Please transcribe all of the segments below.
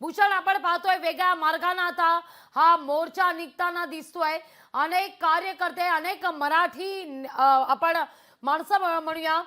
भूषण, आपण पाहतोय वेगळ्या मार्गाने आता हा मोर्चा निघताना दिसतोय। अनेक कार्यकर्ते, अनेक मराठी आपण माणसं म्हणूया,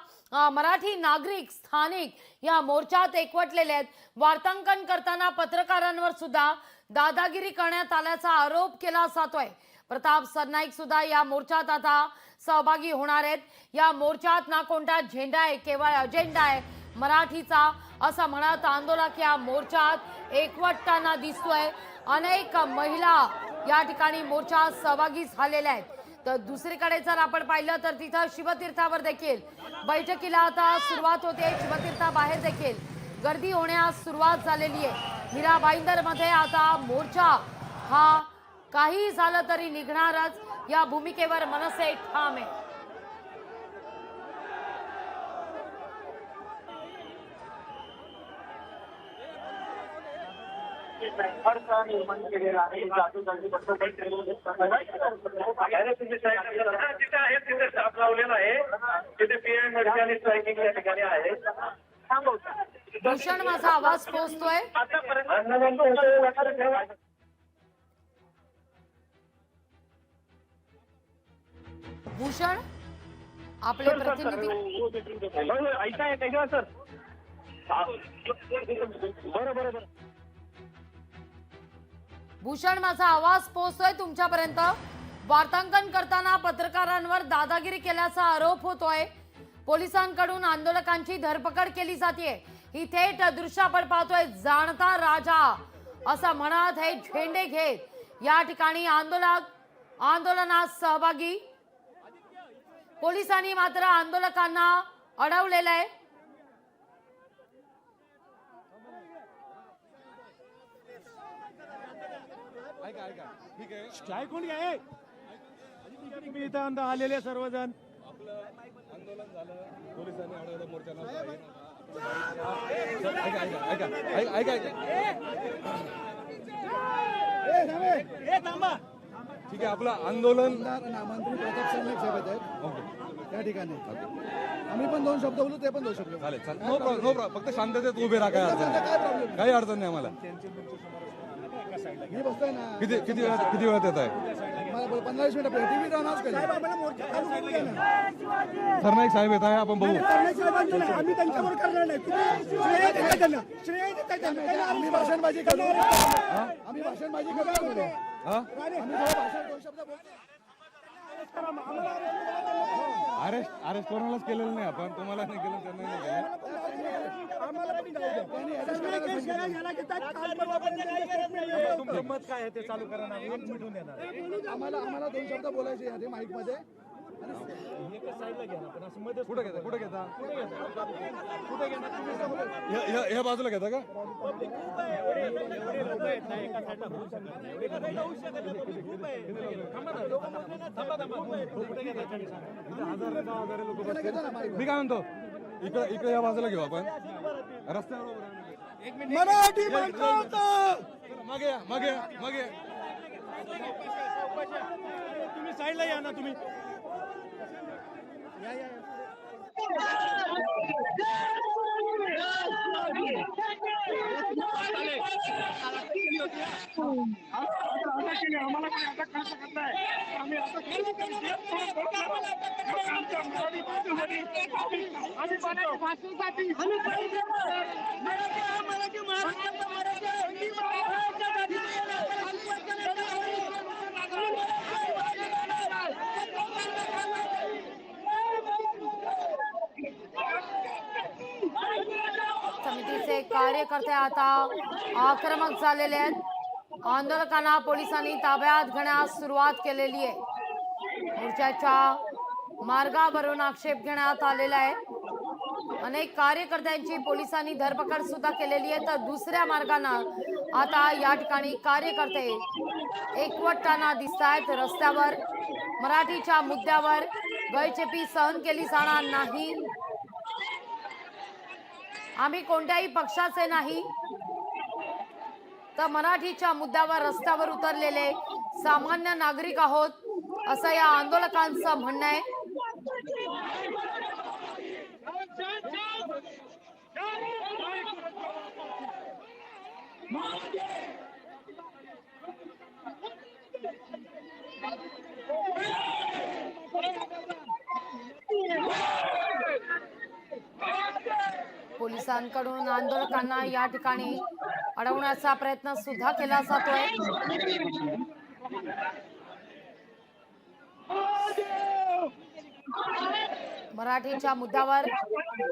मराठी नागरिक स्थानिक या मोर्चात एकवटलेले आहेत। वार्तांकन करताना पत्रकारांवर सुद्धा दादागिरी करण्यात आल्याचा आरोप केला जातोय। प्रताप सरनाईक सुद्धा या मोर्चात आता सहभागी होणार आहेत। या मोर्चात ना कोणता झेंडा आहे, केवळ अजेंडा आहे मराठीचा असं म्हणत आंदोलक या मोर्चात एकवटताना दिसतोय। अनेक महिला या ठिकाणी मोर्चात सहभागी झालेल्या आहेत। तर दुसरीकडे जर आपण पाहिलं तर तिथं शिवतीर्थावर देखील बैठकीला आता सुरुवात होते। शिवतीर्थाबाहेर देखील गर्दी होण्यास सुरुवात झालेली आहे। मीरा भाईंदरमध्ये आता मोर्चा हा काही झालं तरी निघणारच या भूमिकेवर मनसे ठाम आहे। निर्माण केलेला आहे तिथे स्टाफ लावलेला आहे, तिथे पीएम आणि स्ट्रायकिंग या ठिकाणी आहे। भूषण, माझा आवाज पोहोचतोय? भूषण, आपले प्रतिनिधी ऐका येते का सर? बरोबर। भूषण, माझा आवाज पोहोचतोय तुमच्यापर्यंत? वार्तांकन करताना पत्रकारांवर दादागिरी केल्याचा आरोप होतोय। पोलिसांकडून आंदोलकांची धरपकड केली जाते। ही थेट दृश्य आपण पाहतोय। जाणता राजा असं म्हणत हे झेंडे घेत या ठिकाणी आंदोलनात सहभागी। पोलिसांनी मात्र आंदोलकांना अडवलेलं आहे। ठीक आहे, काय कोणी आहे? तुम्ही इथं आलेले सर्वजण आंदोलन झालं, पोलिसांनी अडवलं मोर्चाला। ठीक आहे, आपलं आंदोलन नामांतरित प्रताप सरनाईक साहेब आहेत त्या ठिकाणी। आम्ही पण दोन शब्द बोलू, ते पण दोन शब्द चालेल। नो प्रॉब्लेम, फक्त शांततेत उभे राहा, काही अडचण नाही आम्हाला। मी बसतोय ना। किती वेळात येत आहे? मला 15-20 मिनिटं टीव्ही अनाउन्स केलं। सरनाईक साहेब येत आहे, आपण बघू। आम्ही त्यांच्यावर करणार नाही, आम्ही भाषणबाजी करणार, आम्ही भाषणबाजी करणार। अरेस्ट कोणालाच केलेलं नाही आपण, तुम्हाला नाही केलं, त्यांना नाही केलं। तुमचं मत काय आहे ते चालू करा ना, मिटून देणार। आम्हाला दोन शब्द बोलायचे आहे माईक मध्ये। कुठे घेता? ह्या बाजूला घेता का? मी काय म्हणतो, इकडे या बाजूला घेऊ आपण, रस्त्यावर मराठी मागे तुम्ही साईडला या ना, तुम्ही समितीचे कार्यकर्ते आता आक्रमक झालेले आहेत। आंदोलकांना पोलिसांनी ताब्यात घेण्यास सुरुवात केलेली आहे। मोर्चाच्या मार्गावरून आक्षेप घेण्यात आलेला आहे। अनेक कार्यकर्त्यांची पोलिसांनी धरपकड सुद्धा केलेली आहे। तर दुसऱ्या मार्गाने आता या ठिकाणी कार्यकर्ते एकवटताना दिसत आहेत रस्त्यावर। मराठीच्या मुद्द्यावर गळचेपी सहन केली जाणार नाही। आम्ही कोणत्याही पक्षाचे नाही, तर मराठीच्या मुद्द्यावर रस्त्यावर उतरलेले सामान्य नागरिक आहोत असं या आंदोलकांचं म्हणणं आहे। पोलिसांकडून आंदोलकांना या ठिकाणी अडवण्याचा प्रयत्न सुद्धा केला जातोय. मराठीच्या मुद्द्यावर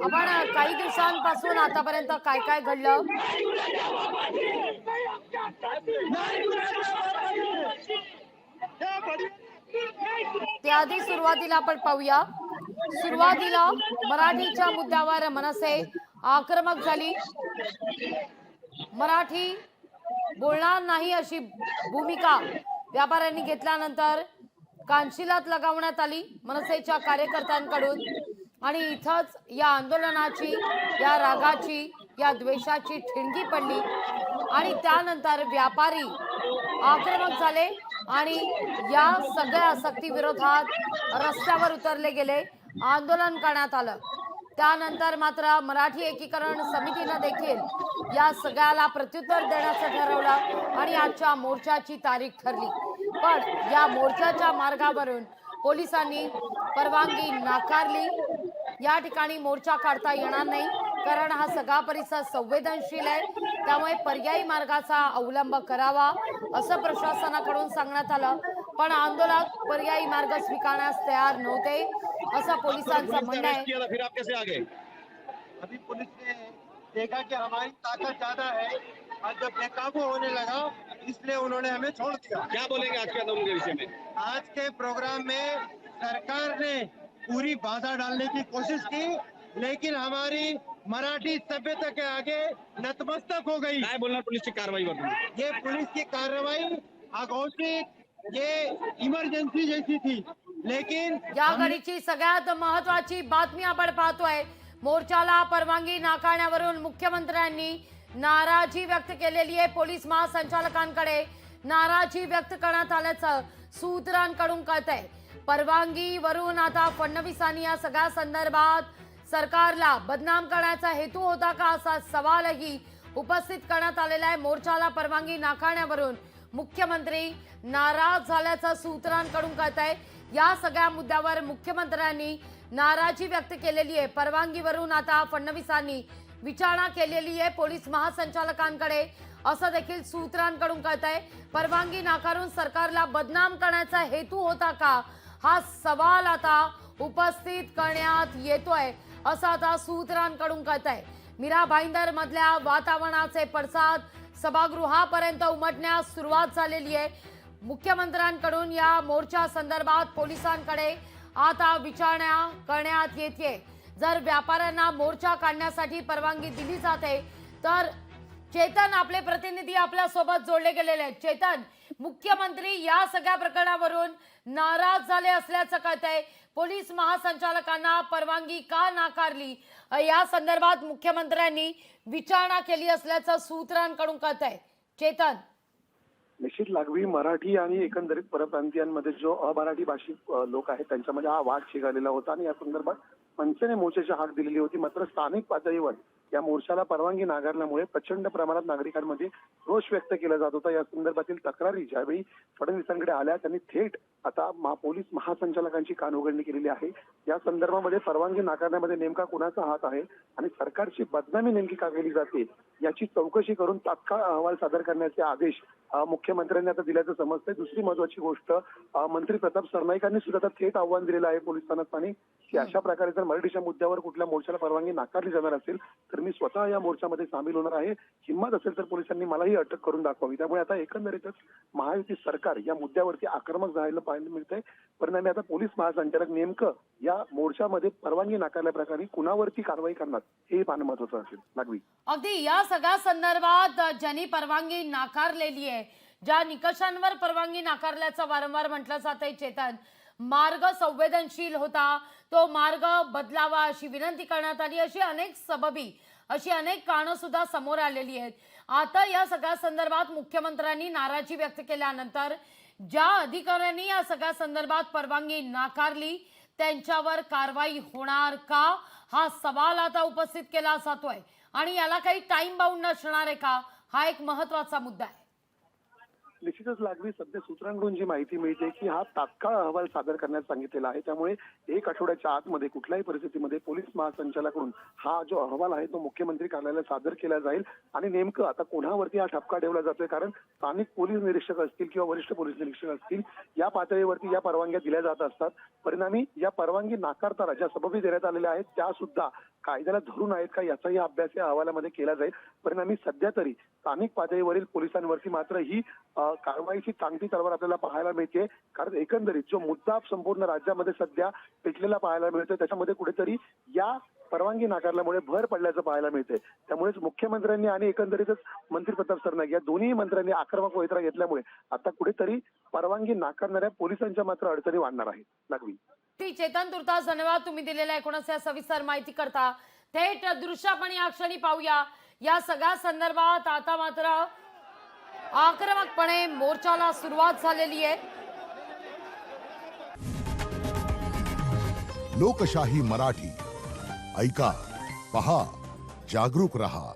आपण काही दिवसांपासून आतापर्यंत काय काय घडलं त्याआधी सुरुवातीला आपण पाहूया. सुरुवातीला मराठीच्या मुद्द्यावर मनसे आक्रमक झाली. मराठी बोलणार नाही अशी भूमिका व्यापाऱ्यांनी घेतल्यानंतर कानशिलात लगावण्यात आली मनसेच्या कार्यकर्त्यांकडून. आणि इथंच या आंदोलनाची, या रागाची, या द्वेषाची ठिणगी पडली आणि त्यानंतर व्यापारी आक्रमक झाले आणि या सगळ्या सक्ती विरोधात रस्त्यावर उतरले गेले, आंदोलन करण्यात आलं. त्यानंतर मात्र मराठी एकीकरण समितीनं देखील या सगळ्याला प्रत्युत्तर देण्याचं ठरवलं आणि आजच्या मोर्चाची तारीख ठरली. पण या मोर्चाच्या मार्गावरून पोलिसांनी परवानगी नाकारली. या ठिकाणी मोर्चा काढता येणार नाही कारण हा सगळा परिसर संवेदनशील आहे, त्यामुळे पर्यायी मार्गाचा अवलंब करावा असं प्रशासनाकडून सांगण्यात आलं. पण आंदोलक पर्यायी मार्ग स्वीकारण्यास तयार नव्हते असं पोलिसांचं म्हणणं आहे. अभी पुलिस ने देखा कि हमारी ताकत ज्यादा है और जब बेकाबू होने लगा इसलिए उन्होंने हमें छोड़ दिया। क्या बोलेंगे आज के आंदोलन के विषय में? आज के प्रोग्राम में सरकार ने पूरी बाधा डालने की कोशिश की लेकिन हमारी मराठी सभ्यता के आगे नतमस्तक हो गई। काय बोलणार पुलिसची कारवाईवर तुम्ही? ये पुलिस की कार्रवाई अघोषित, ये इमरजेंसी जैसी थी लेकिन या घडीची सगळ्यात महत्वाची बातमी आपण पाहतोय. मोर्चाला परवानगी नाकारण्यावरून मुख्यमंत्र्यांनी नाराजी व्यक्त केलेली आहे. पोलीस महासंचालकांकडे नाराजी व्यक्त करण्यात आल्याचं सूत्रांकडून कळतंय. परवानगीवरून आता फडणवीसांनी या सगळ्या संदर्भात सरकारला बदनाम करण्याचा हेतू होता का असा सवालही उपस्थित करण्यात आलेला आहे. मोर्चाला परवानगी नाकारण्यावरून मुख्यमंत्री नाराज झाल्याचं सूत्रांकडून कळतंय. या सगळ्या मुद्द्यावर मुख्यमंत्र्यांनी नाराजी व्यक्त केलेली आहे. परवानगीवरून आता फडणवीसांनी विचारणा केलेली आहे पोलीस महासंचालकांकडे असं देखील सूत्रांकडून कळतंय. परवानगी नाकारून सरकारला बदनाम करण्याचा हेतू होता का हा सवाल आता उपस्थित करण्यात येतोय असं आता सूत्रांकडून कळतंय. मीरा भाईंदर मधल्या वातावरणाचे पडसाद सभागृहापर्यंत उमटण्यास सुरुवात झालेली आहे. मुख्यमंत्र्यांकडून या मोर्चा संदर्भात पोलिसांकडे आता विचारणा करण्यात येते. जर व्यापाऱ्यांना मोर्चा काढण्यासाठी परवानगी दिली जाते तर चेतन आपले प्रतिनिधी आपल्या सोबत जोडले गेलेले आहेत. चेतन, मुख्यमंत्री या सगळ्या प्रकरणावरून नाराज झाले असल्याचं कळतंय. पोलीस महासंचालकांना परवानगी का नाकारली या संदर्भात मुख्यमंत्र्यांनी विचारणा केली असल्याचं सूत्रांकडून कळतंय. चेतन, निश्चित लागवी मराठी आणि एकंदरीत परप्रांतीयांमध्ये जो अमराठी भाषिक लोक आहेत त्यांच्यामध्ये हा वाद शिगालेला होता आणि या संदर्भात मनसेने मोर्चाची हाक दिलेली होती. मात्र स्थानिक पातळीवर या मोर्चाला परवानगी नाकारल्यामुळे प्रचंड प्रमाणात नागरिकांमध्ये रोष व्यक्त केला जात होता. या संदर्भातील तक्रारी ज्यावेळी फडणवीसांकडे आल्या त्यांनी थेट आता पोलीस महासंचालकांची कानउघडणी केलेली आहे. या संदर्भामध्ये परवानगी नाकारण्यामध्ये नेमका कुणाचा हात आहे आणि सरकारची बदनामी नेमकी का केली जाते याची चौकशी करून तात्काळ अहवाल सादर करण्याचे आदेश मुख्यमंत्र्यांनी आता दिल्याचं समजतंय. दुसरी महत्वाची गोष्ट, मंत्री प्रताप सरनाईकांनी सुद्धा आता थेट आव्हान दिलेलं आहे पोलिसांना की अशा प्रकारे जर मराठीच्या मुद्द्यावर कुठल्या मोर्चाला परवानगी नाकारली जाणार असेल तर मी स्वतः या मोर्चामध्ये सामील होणार आहे. हिंमत असेल तर पोलिसांनी मलाही अटक करून दाखवावी. त्यामुळे आता एकंदरीतच महायुती सरकार या मुद्द्यावरती आक्रमक झालेलं पाहायला मिळतंय. परिणामी आता पोलीस महासंचालक नेमकं या मोर्चामध्ये परवानगी नाकारल्या प्रकारे कुणावरती कारवाई करणार हे पाहणं महत्वाचं असेल. लागवी अगदी या सगळ्या संदर्भात ज्यांनी परवानगी नाकारलेली आहे, ज्या निकषांवर परवानगी नाकारल्याचं वारंवार म्हटलं जातंय चेतन, मार्ग संवेदनशील होता, तो मार्ग बदलावा अशी विनंती करण्यात आली. अशी अनेक सबबी, अशी अनेक कारणं सुद्धा समोर आलेली आहेत. आता या सगळ्या संदर्भात मुख्यमंत्र्यांनी नाराजी व्यक्त केल्यानंतर ज्या अधिकाऱ्यांनी या सगळ्या संदर्भात परवानगी नाकारली त्यांच्यावर कारवाई होणार का हा सवाल आता उपस्थित केला जातोय आणि याला काही टाइम बाउंड नसणार आहे का हा एक महत्वाचा मुद्दा आहे. निश्चितच लागवी सध्या सूत्रांकडून जी माहिती मिळते की हा तात्काळ अहवाल सादर करण्यास सांगितलेला आहे. त्यामुळे 1 आठवड्याच्या आतमध्ये कुठल्याही परिस्थितीमध्ये पोलीस महासंचालकाकडून हा जो अहवाल आहे तो मुख्यमंत्री कार्यालयात सादर केला जाईल. आणि नेमकं आता कोणावरती हा ठपका ठेवला जातोय, कारण स्थानिक पोलीस निरीक्षक असतील किंवा वरिष्ठ पोलीस निरीक्षक असतील या पातळीवरती या परवानग्या दिल्या जात असतात. परिणामी या परवानगी नाकारताना ज्या सबबी देण्यात आलेल्या आहेत त्या सुद्धा कायद्याला धरून आहेत का याचाही अभ्यास या अहवालामध्ये केला जाईल. परिणामी सध्या तरी स्थानिक पातळीवरील पोलिसांवरती मात्र ही कारवाईची टांगती तलवार आपल्याला पाहायला मिळते. कारण एकंदरीत जो मुद्दा संपूर्ण राज्यामध्ये सध्या पेटलेला पाहायला मिळतोय त्याच्यामध्ये कुठेतरी या परवानगी नाकारल्यामुळे भर पडल्याचं पाहायला मिळते. त्यामुळेच मुख्यमंत्र्यांनी आणि एकंदरीतच मंत्री प्रताप सरनाईक या दोन्ही मंत्र्यांनी आक्रमक पवित्रा घेतल्यामुळे आता कुठेतरी परवानगी नाकारणाऱ्या पोलिसांच्या मात्र अडचणी वाढणार आहेत. लागवी चेतन तुर्तास धन्यवाद तुम्ही दिलेल्या एकूणच या सविस्तर माहिती करता. थेट दृश्य आपण या क्षणी पाहूया. या सगळ्या संदर्भात आता मात्र आक्रमकपणे मोर्चाला सुरुवात झालेली आहे. लोकशाही मराठी ऐका, पहा, जागरूक रहा.